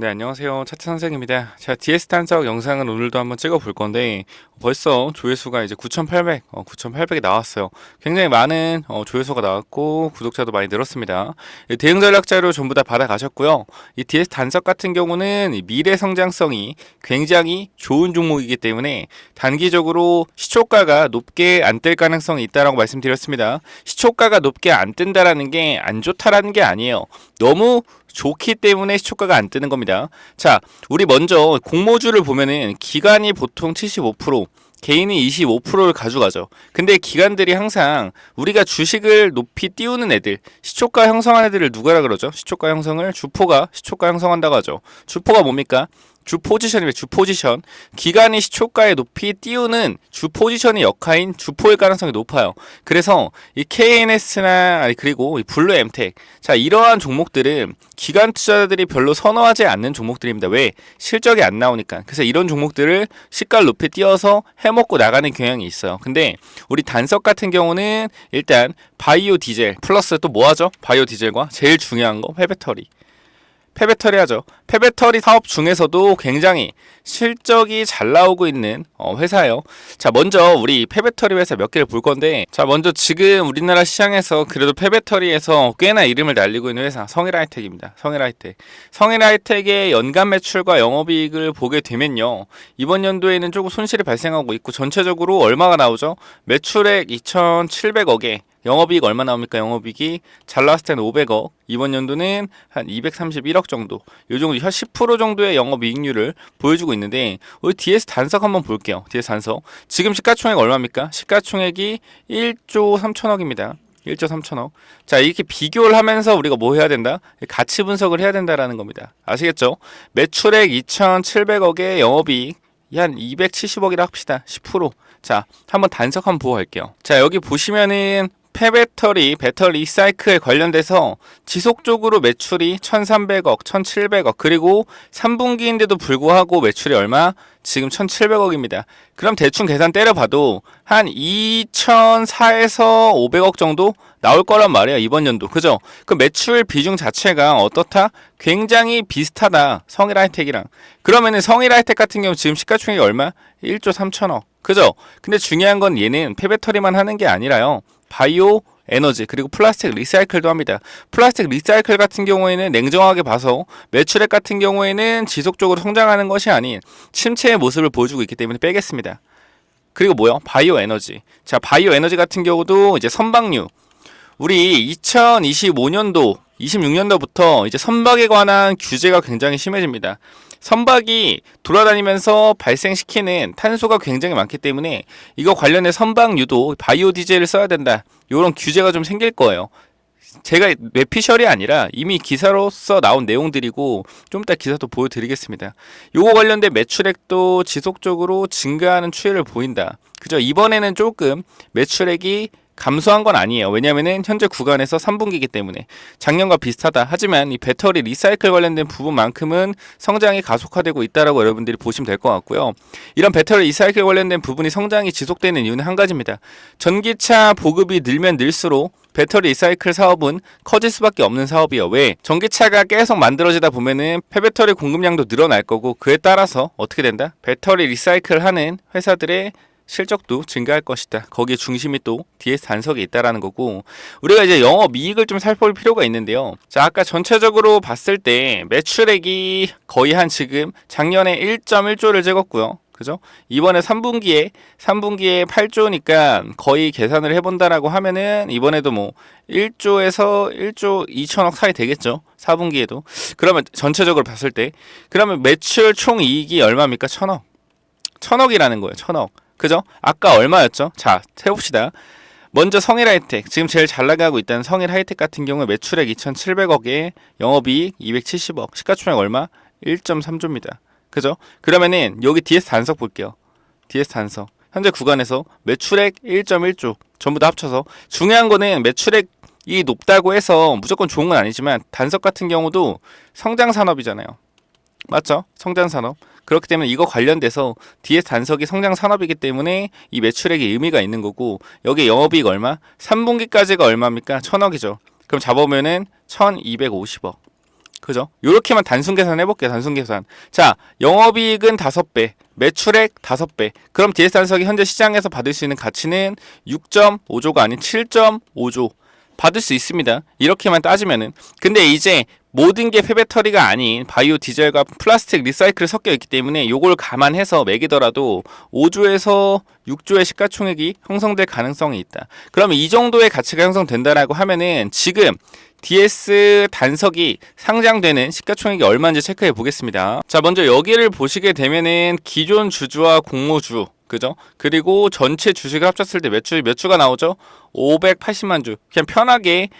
네, 안녕하세요. 차트 선생입니다. 자, DS 탄석 영상을 오늘도 한번 찍어 볼 건데, 벌써 조회수가 이제 9,800이 나왔어요. 굉장히 많은 조회수가 나왔고, 구독자도 많이 늘었습니다. 대응 전략 자료 전부 다 받아가셨고요. 이 DS 단석 같은 경우는 이 미래 성장성이 굉장히 좋은 종목이기 때문에 단기적으로 시초가가 높게 안 뜰 가능성이 있다라고 말씀드렸습니다. 시초가가 높게 안 뜬다라는 게 안 좋다라는 게 아니에요. 너무 좋기 때문에 시초가가 안 뜨는 겁니다. 자, 우리 먼저 공모주를 보면은 기관이 보통 75%, 개인이 25%를 가져가죠. 근데 기관들이 항상 우리가 주식을 높이 띄우는 애들, 시초가 형성한 애들을 누구라 그러죠? 시초가 형성을 주포가 시초가 형성한다고 하죠. 주포가 뭡니까? 주 포지션이면 주 포지션. 기관이 시초가에 높이 띄우는 주 포지션의 역할인 주포일 가능성이 높아요. 그래서 이 KNS나 그리고 이 블루 엠텍, 자, 이러한 종목들은 기관 투자자들이 별로 선호하지 않는 종목들입니다. 왜? 실적이 안 나오니까. 그래서 이런 종목들을 시가를 높이 띄워서 해먹고 나가는 경향이 있어요. 근데 우리 단석 같은 경우는 일단 바이오 디젤 플러스 또 뭐 하죠? 바이오 디젤과 제일 중요한 거 폐배터리. 폐배터리 하죠. 폐배터리 사업 중에서도 굉장히 실적이 잘 나오고 있는 회사예요. 자, 먼저 우리 폐배터리 회사 몇 개를 볼 건데, 자, 먼저 지금 우리나라 시장에서 그래도 폐배터리에서 꽤나 이름을 날리고 있는 회사 성일하이텍입니다. 성일하이텍. 성일하이텍의 연간 매출과 영업이익을 보게 되면요, 이번 연도에는 조금 손실이 발생하고 있고, 전체적으로 얼마가 나오죠? 매출액 2,700억에 영업이익 얼마 나옵니까? 영업이익이 잘 나왔을 때는 500억, 이번 연도는 한 231억 정도, 요 정도 한 10% 정도의 영업이익률을 보여주고 있는데, 우리 DS 단석 한번 볼게요. DS 단석 지금 시가총액 얼마입니까? 시가총액이 1조 3천억입니다. 1조 3천억. 자, 이렇게 비교를 하면서 우리가 뭐 해야 된다? 가치 분석을 해야 된다라는 겁니다. 아시겠죠? 매출액 2,700억에 영업이익 한 270억이라 합시다. 10%. 자, 한번 단석 한번 보고 갈게요. 자, 여기 보시면은 폐배터리, 배터리 리사이클에 관련돼서 지속적으로 매출이 1,300억, 1,700억, 그리고 3분기인데도 불구하고 매출이 얼마? 지금 1,700억입니다. 그럼 대충 계산 때려봐도 한 2,400에서 500억 정도 나올 거란 말이에요, 이번 연도. 그죠? 그 매출 비중 자체가 어떻다? 굉장히 비슷하다, 성일하이텍이랑. 그러면은 성일하이텍 같은 경우 지금 시가총액이 얼마? 1조 3천억. 그죠? 근데 중요한 건 얘는 폐배터리만 하는 게 아니라요, 바이오 에너지 그리고 플라스틱 리사이클도 합니다. 플라스틱 리사이클 같은 경우에는 냉정하게 봐서 매출액 같은 경우에는 지속적으로 성장하는 것이 아닌 침체의 모습을 보여주고 있기 때문에 빼겠습니다. 그리고 뭐요? 바이오 에너지. 자, 바이오 에너지 같은 경우도 이제 선박류, 우리 2025년도 26년도부터 이제 선박에 관한 규제가 굉장히 심해집니다. 선박이 돌아다니면서 발생시키는 탄소가 굉장히 많기 때문에 이거 관련해 선박유도 바이오 디젤을 써야 된다, 이런 규제가 좀 생길 거예요. 제가 뇌피셜이 아니라 이미 기사로서 나온 내용들이고, 좀 이따 기사도 보여드리겠습니다. 요거 관련된 매출액도 지속적으로 증가하는 추이를 보인다. 그죠? 이번에는 조금 매출액이 감소한 건 아니에요. 왜냐면은 현재 구간에서 3분기이기 때문에 작년과 비슷하다. 하지만 이 배터리 리사이클 관련된 부분만큼은 성장이 가속화되고 있다라고 여러분들이 보시면 될 것 같고요. 이런 배터리 리사이클 관련된 부분이 성장이 지속되는 이유는 한 가지입니다. 전기차 보급이 늘면 늘수록 배터리 리사이클 사업은 커질 수밖에 없는 사업이에요. 왜? 전기차가 계속 만들어지다 보면은 폐배터리 공급량도 늘어날 거고, 그에 따라서 어떻게 된다? 배터리 리사이클 하는 회사들의 실적도 증가할 것이다. 거기에 중심이 또 DS 단석에 있다라는 거고, 우리가 이제 영업이익을 좀 살펴볼 필요가 있는데요. 자, 아까 전체적으로 봤을 때 매출액이 거의 한 지금 작년에 1.1조를 찍었고요. 그죠? 이번에 3분기에 8조니까 거의 계산을 해본다라고 하면은 이번에도 뭐 1조에서 1조 2천억 사이 되겠죠. 4분기에도. 그러면 전체적으로 봤을 때, 그러면 매출 총 이익이 얼마입니까? 1,000억. 1,000억이라는 거예요. 1,000억. 그죠? 아까 얼마였죠? 자, 해봅시다. 먼저 성일하이텍, 지금 제일 잘 나가고 있다는 성일하이텍 같은 경우 매출액 2,700억에 영업이익 270억, 시가총액 얼마? 1.3조입니다. 그죠? 그러면은 여기 DS 단석 볼게요. DS 단석. 현재 구간에서 매출액 1.1조 전부 다 합쳐서. 중요한 거는 매출액이 높다고 해서 무조건 좋은 건 아니지만 단석 같은 경우도 성장 산업이잖아요. 맞죠? 성장 산업. 그렇기 때문에 이거 관련돼서 DS 단석이 성장 산업이기 때문에 이 매출액에 의미가 있는 거고, 여기 영업이익 얼마? 3분기까지가 얼마입니까? 1,000억이죠. 그럼 잡아보면은 1,250억. 그죠? 요렇게만 단순 계산 해볼게요. 단순 계산. 자, 영업이익은 5배, 매출액 5배. 그럼 DS 단석이 현재 시장에서 받을 수 있는 가치는 6.5조가 아닌 7.5조 받을 수 있습니다. 이렇게만 따지면은. 근데 이제 모든 게 폐배터리가 아닌 바이오 디젤과 플라스틱 리사이클이 섞여 있기 때문에 요걸 감안해서 매기더라도 5조에서 6조의 시가총액이 형성될 가능성이 있다. 그러면 이 정도의 가치가 형성된다라고 하면은 지금 DS 단석이 상장되는 시가총액이 얼마인지 체크해 보겠습니다. 자, 먼저 여기를 보시게 되면은 기존 주주와 공모주, 그죠? 그리고 전체 주식을 합쳤을 때 몇 주가 나오죠? 580만 주. 그냥 편하게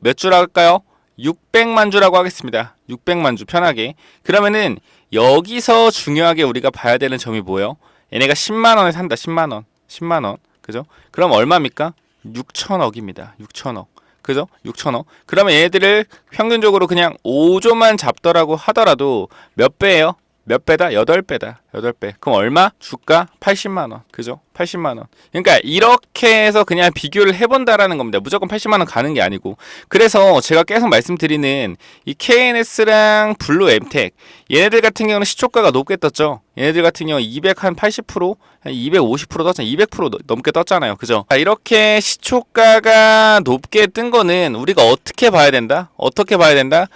몇 주라 할까요? 600만 주라고 하겠습니다. 600만 주 편하게. 그러면은 여기서 중요하게 우리가 봐야 되는 점이 뭐예요? 얘네가 10만 원에 산다. 10만 원. 10만 원. 그죠? 그럼 얼마입니까? 6천억입니다. 6천억. 그죠? 6천억. 그러면 얘네들을 평균적으로 그냥 5조만 잡더라고 하더라도 몇 배예요? 몇 배다? 8배다. 8배. 그럼 얼마? 주가 80만 원. 그죠? 80만 원. 그러니까 이렇게 해서 그냥 비교를 해본다라는 겁니다. 무조건 80만 원 가는 게 아니고. 그래서 제가 계속 말씀드리는 이 KNS랑 블루 엠텍 얘네들 같은 경우는 시초가가 높게 떴죠. 얘네들 같은 경우 280%, 한 250% 떴잖아요. 200% 넘게 떴잖아요. 그죠? 자, 이렇게 시초가가 높게 뜬 거는 우리가 어떻게 봐야 된다? 어떻게 봐야 된다?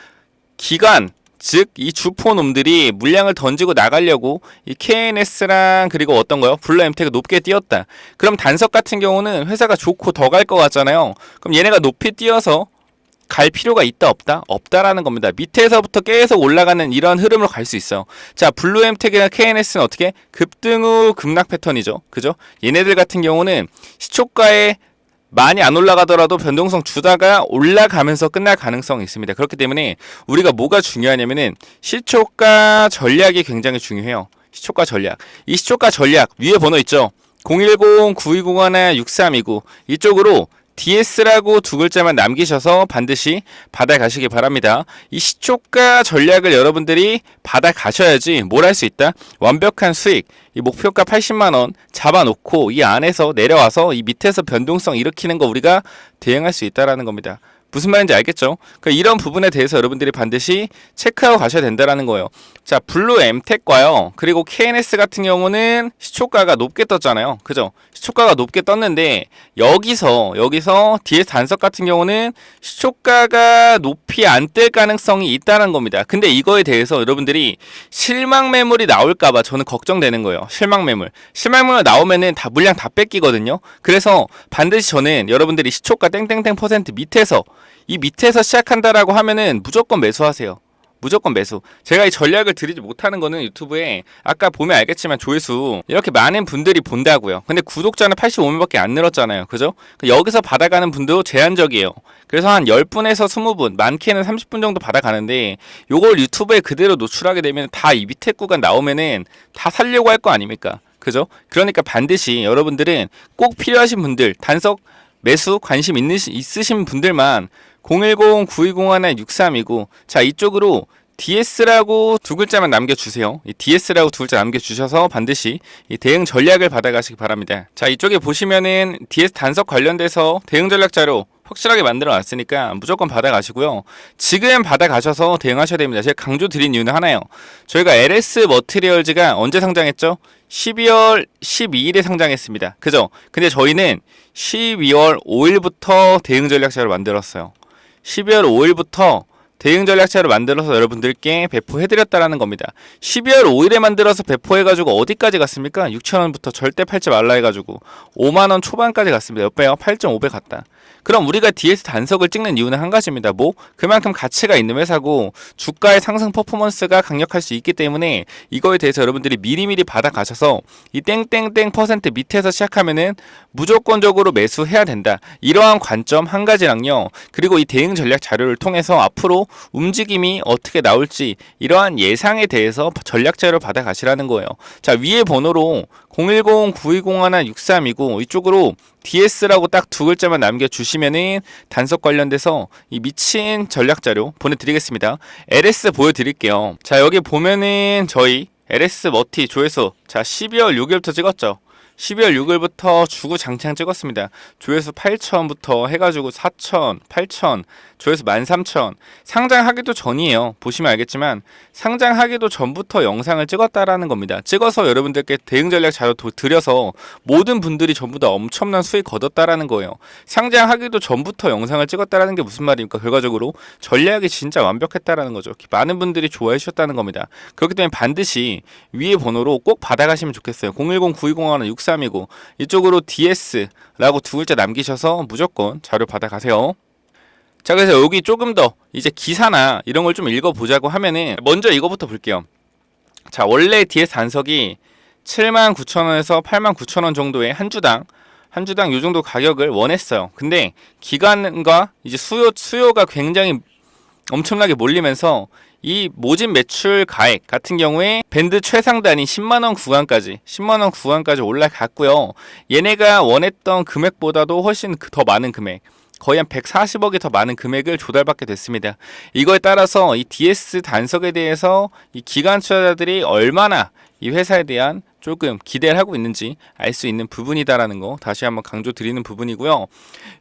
기관, 즉 이 주포놈들이 물량을 던지고 나가려고 이 KNS랑 그리고 어떤 거요? 블루 엠텍이 높게 뛰었다. 그럼 단석 같은 경우는 회사가 좋고 더 갈 것 같잖아요. 그럼 얘네가 높이 뛰어서 갈 필요가 있다 없다? 없다라는 겁니다. 밑에서부터 계속 올라가는 이런 흐름으로 갈 수 있어요. 자, 블루 엠텍이나 KNS는 어떻게? 급등 후 급락 패턴이죠. 그죠? 얘네들 같은 경우는 시초가에 많이 안 올라가더라도 변동성 주다가 올라가면서 끝날 가능성이 있습니다. 그렇기 때문에 우리가 뭐가 중요하냐면은 시초가 전략이 굉장히 중요해요. 시초가 전략. 이 시초가 전략 위에 번호 있죠. 010-9201-6329 이쪽으로 DS라고 두 글자만 남기셔서 반드시 받아가시기 바랍니다. 이 시초가 전략을 여러분들이 받아가셔야지 뭘 할 수 있다? 완벽한 수익, 이 목표가 80만원 잡아놓고 이 안에서 내려와서 이 밑에서 변동성 일으키는 거 우리가 대응할 수 있다라는 겁니다. 무슨 말인지 알겠죠? 그러니까 이런 부분에 대해서 여러분들이 반드시 체크하고 가셔야 된다라는 거예요. 자, 블루 엠텍과요. 그리고 KNS 같은 경우는 시초가가 높게 떴잖아요. 그죠? 시초가가 높게 떴는데 여기서 DS 단석 같은 경우는 시초가가 높이 안 뜰 가능성이 있다는 겁니다. 근데 이거에 대해서 여러분들이 실망 매물이 나올까봐 저는 걱정되는 거예요. 실망 매물 나오면은 다 물량 다 뺏기거든요. 그래서 반드시 저는 여러분들이 시초가 땡땡땡 % 밑에서 이 밑에서 시작한다라고 하면은 무조건 매수하세요. 무조건 매수. 제가 이 전략을 드리지 못하는 거는 유튜브에 아까 보면 알겠지만 조회수 이렇게 많은 분들이 본다고요. 근데 구독자는 85명밖에 안 늘었잖아요. 그죠? 여기서 받아가는 분도 제한적이에요. 그래서 한 10분에서 20분, 많게는 30분 정도 받아가는데 요걸 유튜브에 그대로 노출하게 되면 다 이 밑에 구간 나오면은 다 살려고 할 거 아닙니까? 그죠? 그러니까 반드시 여러분들은 꼭 필요하신 분들, 단석 매수 관심 있으신 분들만 010-9201-6329 자, 이쪽으로 DS라고 두 글자만 남겨주세요. 이 DS라고 두 글자 남겨주셔서 반드시 이 대응 전략을 받아가시기 바랍니다. 자, 이쪽에 보시면은 DS 단석 관련돼서 대응 전략 자료 확실하게 만들어 놨으니까 무조건 받아가시고요. 지금 받아가셔서 대응하셔야 됩니다. 제가 강조 드린 이유는 하나예요. 저희가 LS 머티리얼즈가 언제 상장했죠? 12월 12일에 상장했습니다. 그죠? 근데 저희는 12월 5일부터 대응 전략자를 만들었어요. 12월 5일부터 대응 전략자를 만들어서 여러분들께 배포해드렸다라는 겁니다. 12월 5일에 만들어서 배포해가지고 어디까지 갔습니까? 6,000원부터 절대 팔지 말라 해가지고 5만원 초반까지 갔습니다. 몇 배요? 8.5배 갔다. 그럼 우리가 DS 단석을 찍는 이유는 한 가지입니다. 뭐? 그만큼 가치가 있는 회사고 주가의 상승 퍼포먼스가 강력할 수 있기 때문에 이거에 대해서 여러분들이 미리미리 받아가셔서 이 땡땡땡 % 밑에서 시작하면은 무조건적으로 매수해야 된다. 이러한 관점 한 가지랑요. 그리고 이 대응 전략 자료를 통해서 앞으로 움직임이 어떻게 나올지 이러한 예상에 대해서 전략 자료를 받아가시라는 거예요. 자, 위에 번호로 010-9201-6329 이쪽으로 DS라고 딱 두 글자만 남겨주시면은 단석 관련돼서 이 미친 전략 자료 보내드리겠습니다. LS 보여드릴게요. 자, 여기 보면은 저희 LS 머티 조회수 자, 12월 6일부터 찍었죠. 12월 6일부터 주구장창 찍었습니다. 조회수 8,000부터 해가지고 4,000, 8,000, 조회수 13,000. 상장하기도 전이에요. 보시면 알겠지만 상장하기도 전부터 영상을 찍었다라는 겁니다. 찍어서 여러분들께 대응 전략 자료 드려서 모든 분들이 전부 다 엄청난 수익 거뒀다라는 거예요. 상장하기도 전부터 영상을 찍었다라는 게 무슨 말입니까? 결과적으로 전략이 진짜 완벽했다라는 거죠. 많은 분들이 좋아해 주셨다는 겁니다. 그렇기 때문에 반드시 위의 번호로 꼭 받아가시면 좋겠어요. 010-9201-6329 이쪽으로 DS라고 두 글자 남기셔서 무조건 자료 받아가세요. 자, 그래서 여기 조금 더 이제 기사나 이런 걸 좀 읽어보자고 하면은 먼저 이거부터 볼게요. 자, 원래 DS 단석이 79,000원에서 89,000원 정도의 한 주당 요 정도 가격을 원했어요. 근데 기간과 이제 수요가 굉장히 엄청나게 몰리면서 이 모집 매출 가액 같은 경우에 밴드 최상단이 10만원 구간까지 올라갔고요. 얘네가 원했던 금액보다도 훨씬 더 많은 금액, 거의 한 140억이 더 많은 금액을 조달받게 됐습니다. 이거에 따라서 이 DS 단석에 대해서 이 기관 투자자들이 얼마나 이 회사에 대한 조금 기대를 하고 있는지 알 수 있는 부분이다라는 거 다시 한번 강조드리는 부분이고요.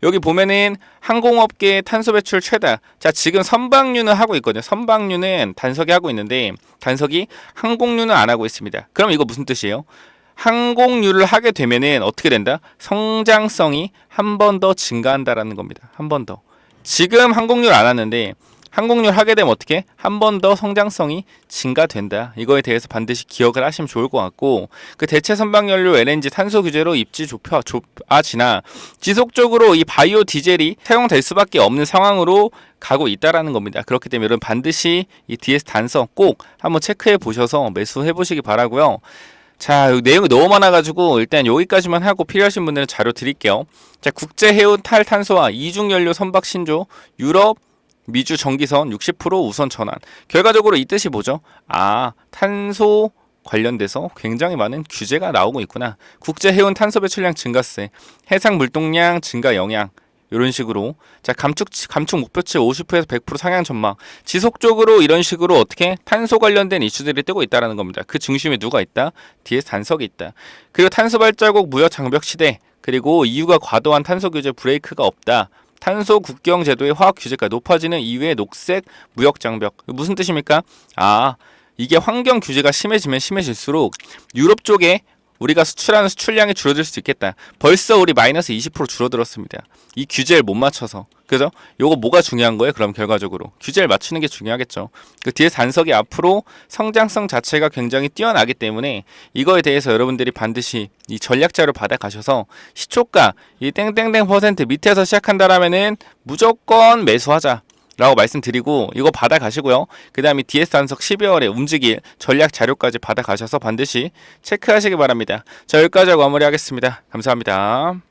여기 보면은 항공업계 탄소 배출 최다. 자, 지금 선박류는 하고 있거든요. 선박류는 단석이 하고 있는데 단석이 항공류는 안 하고 있습니다. 그럼 이거 무슨 뜻이에요? 항공류를 하게 되면은 어떻게 된다? 성장성이 한 번 더 증가한다라는 겁니다. 한 번 더. 지금 항공류를 안 하는데 항공유를 하게 되면 어떻게? 한 번 더 성장성이 증가된다. 이거에 대해서 반드시 기억을 하시면 좋을 것 같고, 그 대체 선박연료 LNG 탄소 규제로 입지 좁아지나 지속적으로 이 바이오 디젤이 사용될 수밖에 없는 상황으로 가고 있다라는 겁니다. 그렇기 때문에 여러분 반드시 이 DS 단석 꼭 한번 체크해 보셔서 매수해 보시기 바라고요. 자, 내용이 너무 많아가지고 일단 여기까지만 하고 필요하신 분들은 자료 드릴게요. 자, 국제해운 탈탄소화 이중연료 선박 신조 유럽 미주 정기선 60% 우선 전환. 결과적으로 이 뜻이 뭐죠? 아, 탄소 관련돼서 굉장히 많은 규제가 나오고 있구나. 국제해운 탄소 배출량 증가세, 해상 물동량 증가 영향, 이런 식으로. 자, 감축 목표치 50%에서 100% 상향 전망. 지속적으로 이런 식으로 어떻게 탄소 관련된 이슈들이 뜨고 있다는 겁니다. 그 중심에 누가 있다? DS 단석이 있다. 그리고 탄소 발자국 무역 장벽 시대, 그리고 EU가 과도한 탄소 규제 브레이크가 없다. 탄소 국경 제도의 화학 규제가 높아지는 이후의 녹색 무역 장벽. 무슨 뜻입니까? 아, 이게 환경 규제가 심해지면 심해질수록 유럽 쪽에 우리가 수출하는 수출량이 줄어들 수 있겠다. 벌써 우리 마이너스 20% 줄어들었습니다. 이 규제를 못 맞춰서. 그죠? 요거 뭐가 중요한 거예요? 그럼 결과적으로 규제를 맞추는 게 중요하겠죠. 그 뒤에 단석이 앞으로 성장성 자체가 굉장히 뛰어나기 때문에 이거에 대해서 여러분들이 반드시 이 전략자료 받아가셔서 시초가 이 땡땡땡 퍼센트 밑에서 시작한다라면은 무조건 매수하자 라고 말씀드리고 이거 받아가시고요. 그 다음에 DS 단석 12월에 움직일 전략 자료까지 받아가셔서 반드시 체크하시기 바랍니다. 자, 여기까지 하고 마무리하겠습니다. 감사합니다.